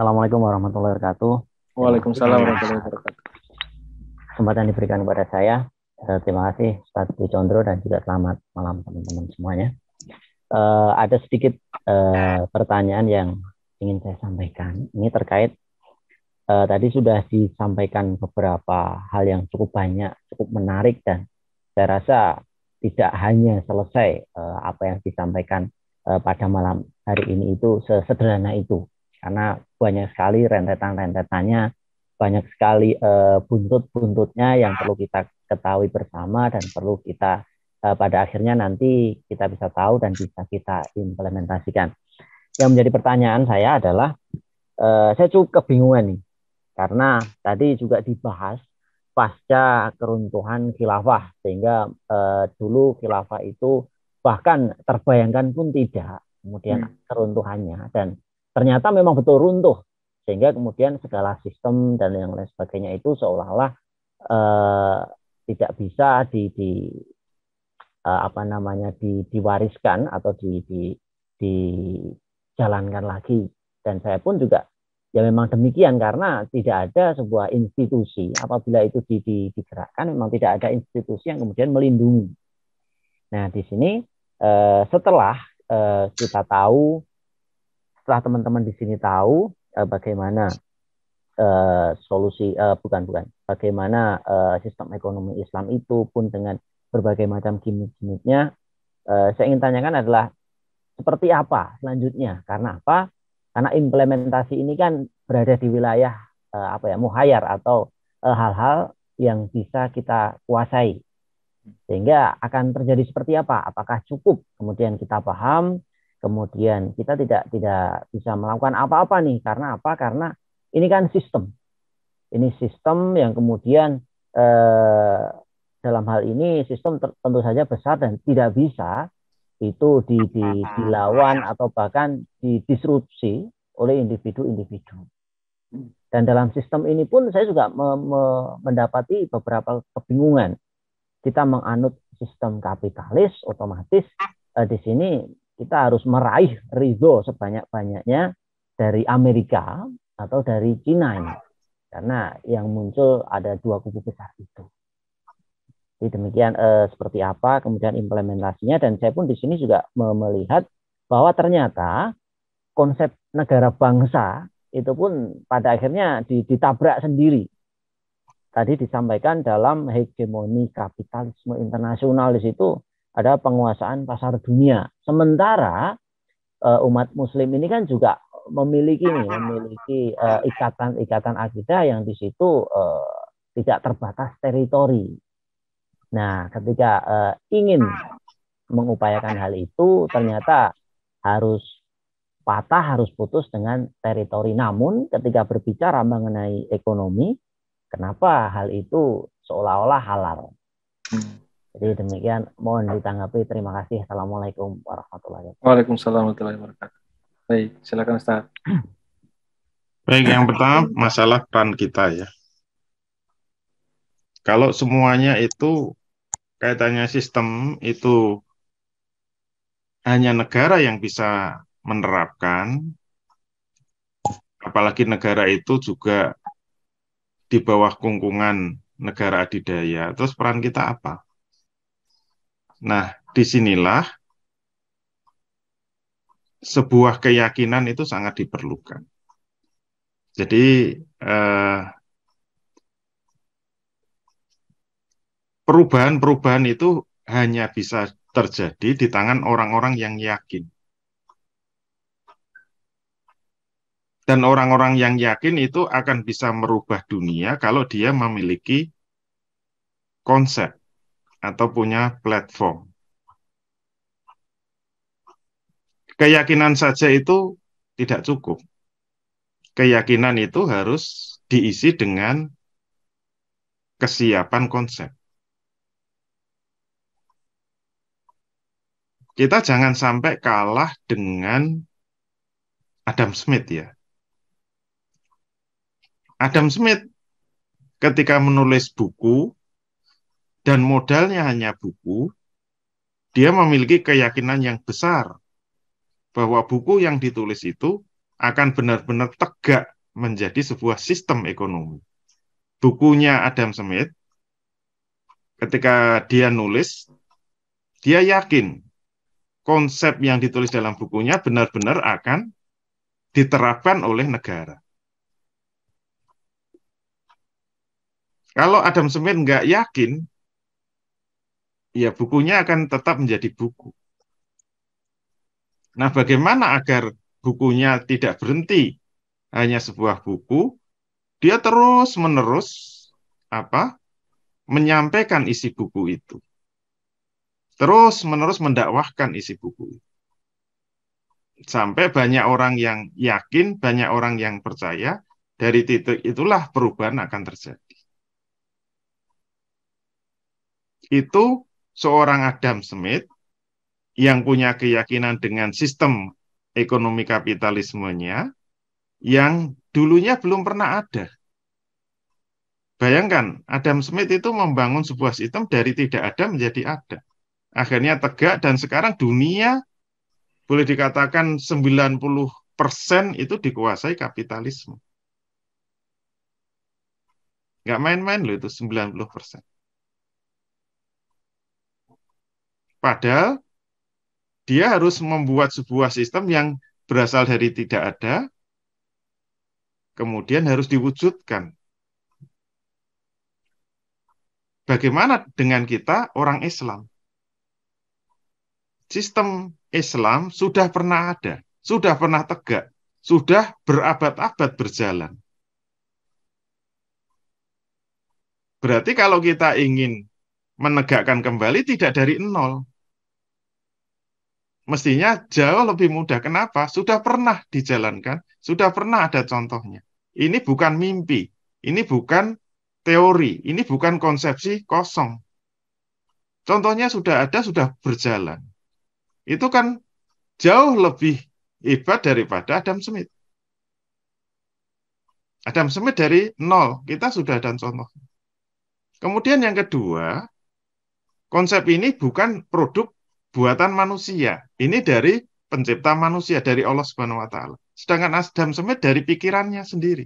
Assalamualaikum warahmatullahi wabarakatuh. Terima kasih Waalaikumsalam warahmatullahi atas wabarakatuh. kesempatan diberikan kepada saya. Terima kasih Ustadz Bu Condro dan juga selamat malam teman-teman semuanya. Ada sedikit pertanyaan yang ingin saya sampaikan. Ini terkait tadi sudah disampaikan beberapa hal yang cukup banyak, cukup menarik dan saya rasa tidak hanya selesai apa yang disampaikan pada malam hari ini itu sesederhana itu. Karena banyak sekali rentetan-rentetannya, banyak sekali buntut-buntutnya yang perlu kita ketahui bersama dan perlu kita pada akhirnya nanti kita bisa tahu dan bisa kita implementasikan. Yang menjadi pertanyaan saya adalah saya cukup kebingungan nih karena tadi juga dibahas pasca keruntuhan khilafah sehingga dulu khilafah itu bahkan terbayangkan pun tidak kemudian keruntuhannya dan ternyata memang betul runtuh sehingga kemudian segala sistem dan yang lain sebagainya itu seolah-olah eh, tidak bisa apa namanya diwariskan atau dijalankan lagi dan saya pun juga ya memang demikian karena tidak ada sebuah institusi apabila itu digerakkan memang tidak ada institusi yang kemudian melindungi. Nah di sini setelah kita tahu setelah teman-teman di sini tahu bagaimana solusi bukan bagaimana sistem ekonomi Islam itu pun dengan berbagai macam gimmick-gimmicknya saya ingin tanyakan adalah seperti apa selanjutnya karena apa karena implementasi ini kan berada di wilayah apa ya muhayyar atau hal-hal yang bisa kita kuasai sehingga akan terjadi seperti apa apakah cukup kemudian kita paham kemudian kita tidak bisa melakukan apa-apa nih karena apa karena ini kan sistem yang kemudian eh, dalam hal ini sistem tentu saja besar dan tidak bisa itu dilawan atau bahkan didisrupsi oleh individu-individu. Dan dalam sistem ini pun saya juga mendapati beberapa kebingungan. Kita menganut sistem kapitalis, otomatis di sini kita harus meraih ridho sebanyak-banyaknya dari Amerika atau dari Cina ini. Karena yang muncul ada dua kubu besar itu. Jadi demikian seperti apa kemudian implementasinya dan saya pun di sini juga melihat bahwa ternyata konsep negara bangsa itu pun pada akhirnya ditabrak sendiri. Tadi disampaikan dalam hegemoni kapitalisme internasional di situ ada penguasaan pasar dunia. Sementara umat muslim ini kan juga memiliki ikatan-ikatan akidah yang di situ tidak terbatas teritori. Nah, ketika ingin mengupayakan hal itu, ternyata harus patah, harus putus dengan teritori. Namun, ketika berbicara mengenai ekonomi, kenapa hal itu seolah-olah halal? Jadi demikian, mohon ditanggapi. Terima kasih. Assalamualaikum warahmatullahi wabarakatuh. Waalaikumsalam warahmatullahi wabarakatuh. Baik, silakan Ustaz. Baik, yang pertama masalah peran kita ya. Kalau semuanya itu kaitannya sistem itu hanya negara yang bisa menerapkan, apalagi negara itu juga di bawah kungkungan negara adidaya, terus peran kita apa? Nah, disinilah sebuah keyakinan itu sangat diperlukan. Jadi, perubahan-perubahan itu hanya bisa terjadi di tangan orang-orang yang yakin. Dan orang-orang yang yakin itu akan bisa merubah dunia kalau dia memiliki konsep atau punya platform. Keyakinan saja itu tidak cukup. Keyakinan itu harus diisi dengan kesiapan konsep. Kita jangan sampai kalah dengan Adam Smith ya. Adam Smith ketika menulis buku dan modalnya hanya buku, dia memiliki keyakinan yang besar bahwa buku yang ditulis itu akan benar-benar tegak menjadi sebuah sistem ekonomi. Bukunya Adam Smith, ketika dia nulis, dia yakin konsep yang ditulis dalam bukunya benar-benar akan diterapkan oleh negara. Kalau Adam Smith nggak yakin, ya bukunya akan tetap menjadi buku. Nah, bagaimana agar bukunya tidak berhenti hanya sebuah buku? Dia terus-menerus menyampaikan isi buku itu. Terus-menerus mendakwahkan isi buku itu. Sampai banyak orang yang yakin, banyak orang yang percaya, dari titik itulah perubahan akan terjadi. Itu seorang Adam Smith yang punya keyakinan dengan sistem ekonomi kapitalismenya yang dulunya belum pernah ada. Bayangkan, Adam Smith itu membangun sebuah sistem dari tidak ada menjadi ada. Akhirnya tegak dan sekarang dunia boleh dikatakan 90% itu dikuasai kapitalisme. Nggak main-main loh itu 90%. Padahal dia harus membuat sebuah sistem yang berasal dari tidak ada, kemudian harus diwujudkan. Bagaimana dengan kita, orang Islam? Sistem Islam sudah pernah ada, sudah pernah tegak, sudah berabad-abad berjalan. Berarti kalau kita ingin menegakkan kembali tidak dari nol. Mestinya jauh lebih mudah. Kenapa? Sudah pernah dijalankan, sudah pernah ada contohnya. Ini bukan mimpi, ini bukan teori, ini bukan konsepsi kosong. Contohnya sudah ada, sudah berjalan. Itu kan jauh lebih hebat daripada Adam Smith. Adam Smith dari nol, kita sudah ada contoh. Kemudian yang kedua, konsep ini bukan produk buatan manusia. Ini dari pencipta manusia, dari Allah Subhanahu wa Ta'ala. Sedangkan Adam Smith dari pikirannya sendiri.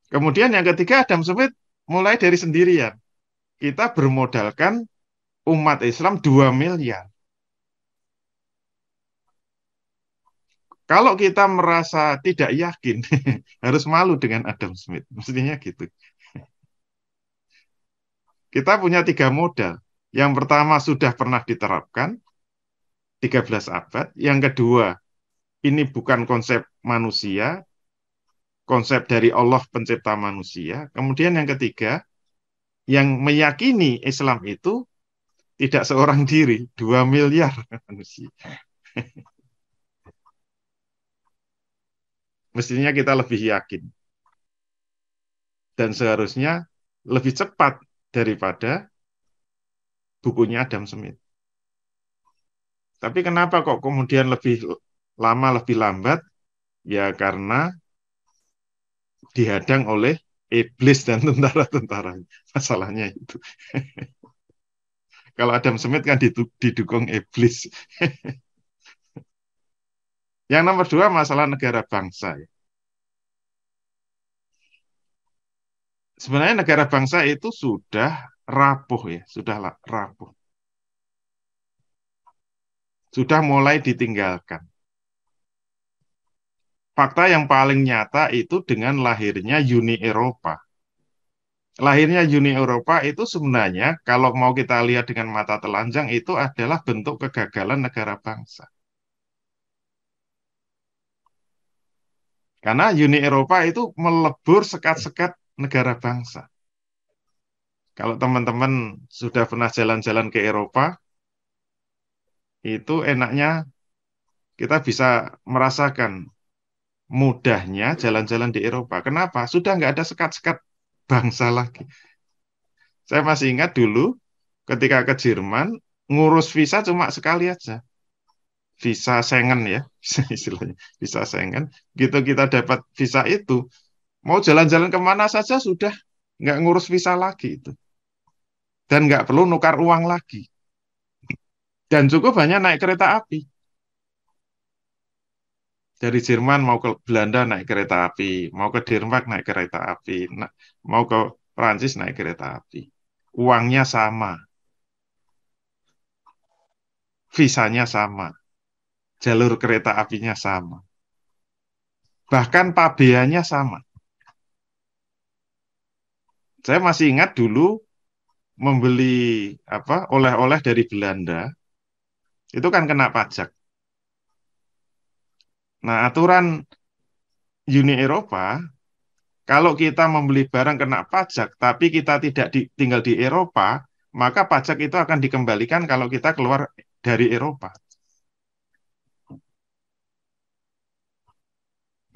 Kemudian yang ketiga, Adam Smith mulai dari sendirian. Kita bermodalkan umat Islam 2 miliar. Kalau kita merasa tidak yakin, harus malu dengan Adam Smith. Mestinya gitu. Kita punya 3 modal. Yang pertama sudah pernah diterapkan, 13 abad. Yang kedua, ini bukan konsep manusia, konsep dari Allah pencipta manusia. Kemudian yang ketiga, yang meyakini Islam itu tidak seorang diri, 2 miliar manusia. Mestinya kita lebih yakin. Dan seharusnya lebih cepat daripada bukunya Adam Smith. Tapi kenapa kok kemudian lebih lama, lebih lambat? Ya karena dihadang oleh iblis dan tentara-tentara. Masalahnya itu. Kalau Adam Smith kan didukung iblis. Yang nomor 2, masalah negara bangsa. Sebenarnya negara bangsa itu sudah rapuh ya, sudah rapuh. Sudah mulai ditinggalkan. Fakta yang paling nyata itu dengan lahirnya Uni Eropa. Lahirnya Uni Eropa itu sebenarnya kalau mau kita lihat dengan mata telanjang itu adalah bentuk kegagalan negara bangsa. Karena Uni Eropa itu melebur sekat-sekat negara bangsa. Kalau teman-teman sudah pernah jalan-jalan ke Eropa, itu enaknya kita bisa merasakan mudahnya jalan-jalan di Eropa. Kenapa? Sudah nggak ada sekat-sekat bangsa lagi. Saya masih ingat dulu ketika ke Jerman, ngurus visa cuma sekali aja. Visa Schengen ya, istilahnya. Visa Schengen. Gitu kita dapat visa itu, mau jalan-jalan kemana saja sudah nggak ngurus visa lagi itu. Dan nggak perlu nukar uang lagi. Dan cukup hanya naik kereta api. Dari Jerman mau ke Belanda naik kereta api, mau ke Denmark naik kereta api, mau ke Prancis naik kereta api. Uangnya sama, visanya sama, jalur kereta apinya sama. Bahkan pabeannya sama. Saya masih ingat dulu membeli oleh-oleh dari Belanda, itu kan kena pajak. Nah, aturan Uni Eropa, kalau kita membeli barang kena pajak, tapi kita tidak tinggal di Eropa, maka pajak itu akan dikembalikan kalau kita keluar dari Eropa.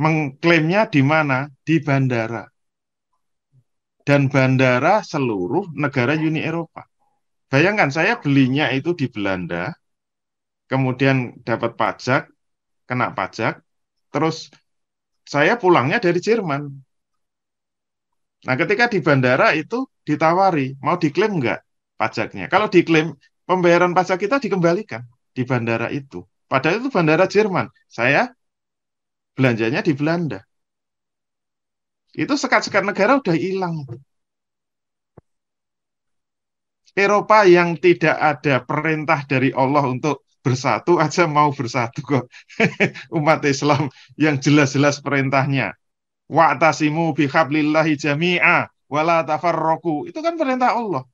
Mengklaimnya di mana? Di bandara. Dan bandara seluruh negara Uni Eropa. Bayangkan saya belinya itu di Belanda, kemudian dapat pajak, kena pajak, terus saya pulangnya dari Jerman. Nah, ketika di bandara itu ditawari, mau diklaim nggak pajaknya? Kalau diklaim, pembayaran pajak kita dikembalikan di bandara itu. Padahal itu bandara Jerman. Saya belanjanya di Belanda. Itu sekat-sekat negara udah hilang. Eropa yang tidak ada perintah dari Allah untuk bersatu aja mau bersatu kok. Umat Islam yang jelas-jelas perintahnya. Wa'tasimu bihablillahi jami'a wala tafarraqu. Itu kan perintah Allah.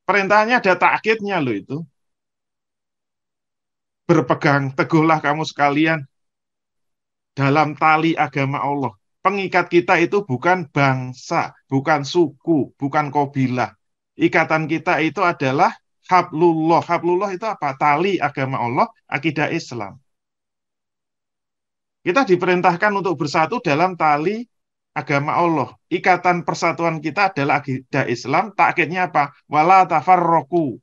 Perintahnya ada takkidnya loh itu. Berpegang teguhlah kamu sekalian dalam tali agama Allah. Pengikat kita itu bukan bangsa, bukan suku, bukan kabilah. Ikatan kita itu adalah hablullah. Hablullah itu apa? Tali agama Allah, akidah Islam. Kita diperintahkan untuk bersatu dalam tali agama Allah. Ikatan persatuan kita adalah akidah Islam. Takkidnya apa? Wala tafarraqu.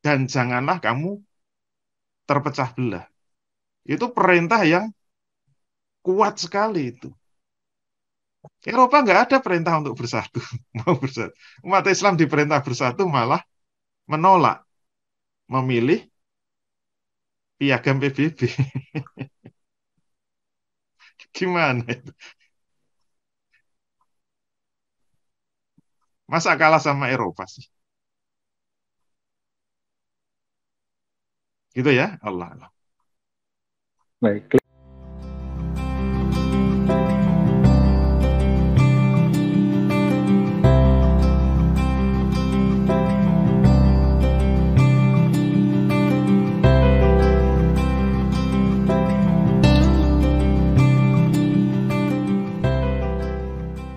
Dan janganlah kamu terpecah belah. Itu perintah yang kuat sekali itu. Eropa nggak ada perintah untuk bersatu. Mau bersatu. Umat Islam diperintah bersatu malah menolak, memilih piagam PBB. Gimana itu? Masa kalah sama Eropa sih? Gitu ya, Allah. Baik.